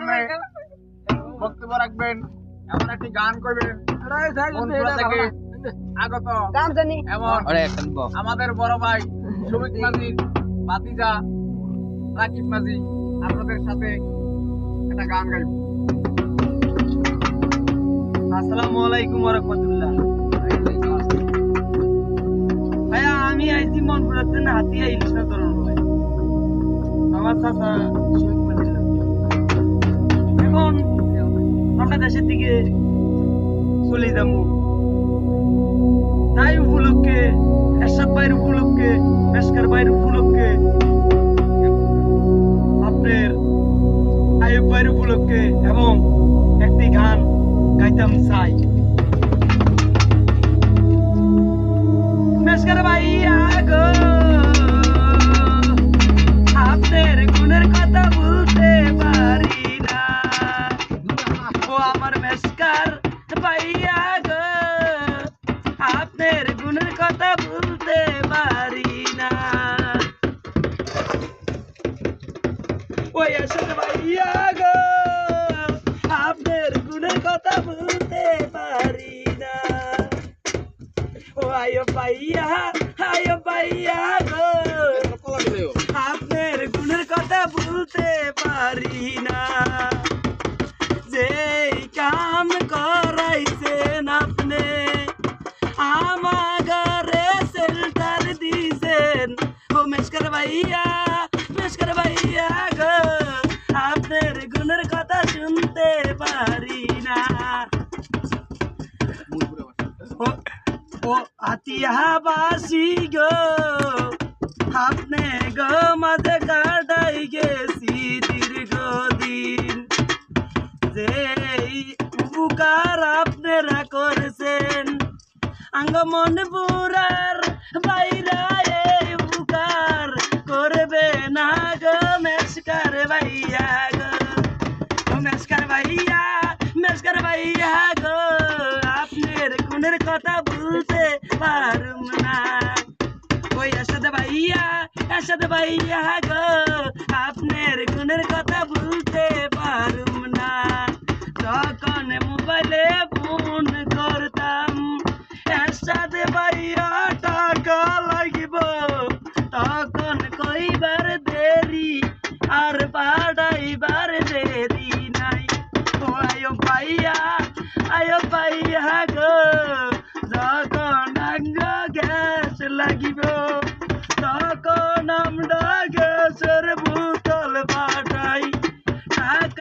সামনে বক্তব্য রাখবেন, এমন একটি গান করবেন আগত এমন আমাদের বড় ভাই সুমিত মাঝি, ভাতিজা রাকিব মাঝি আপনাদের সাথে একটা গান গাইব। আসসালামু আলাইকুম ওয়া রাহমাতুল্লাহ। ভাইয়া আমি আইছি মনপুরাতে না হাতিয়া ইলিশ না ধরুন ভাই আমার চাচা সুমিত মাঝি। এখন আমরা দেশের দিকে চলে যাবো, তাই উপলক্ষে এরশাদ ভাইয়ের উপলক্ষে মেশকার ভাইয়ের উপলক্ষে আপনার আইয়ুব ভাইয়ের উপলক্ষে এবং একটি গান গাইতাম চাই। মেশকার ভাইয়া গো আপনার গুণের কথা বলতে পারি না, ও আমার মেশকার ভাইয়া গো আপনার গুণের কথা বলতে পারি না। ওই এরশাদ ভাইয়া গো আপনার গুণের কথা বলতে পারি না, ও আইয়ুব ভাইয়া গো আপনার গুণের কথা বলতে পারি না। যেই কাম করাইছেন আপনি আমাগারে সেল্টার দিছেন, ও মেশকার ভাইয়া গো আপনার গুণের কথা শুনতে পারি না। ও আতিয়াবাসী গো আপনি গো মাঝে কাটাই গেছি দীর্ঘদিন, যে উপকার আপনারা করেছেন আঙ্গ মন বুড়ার বাইরা এই উপকার করবে না গো মেশকার ভাইয়া গো, ও মেশকার ভাইয়া গো আপনার গুণের কথা বলতে পারুম না। ওই এরশাদ ভাইয়া গো আপনার গুণের কথা বলতে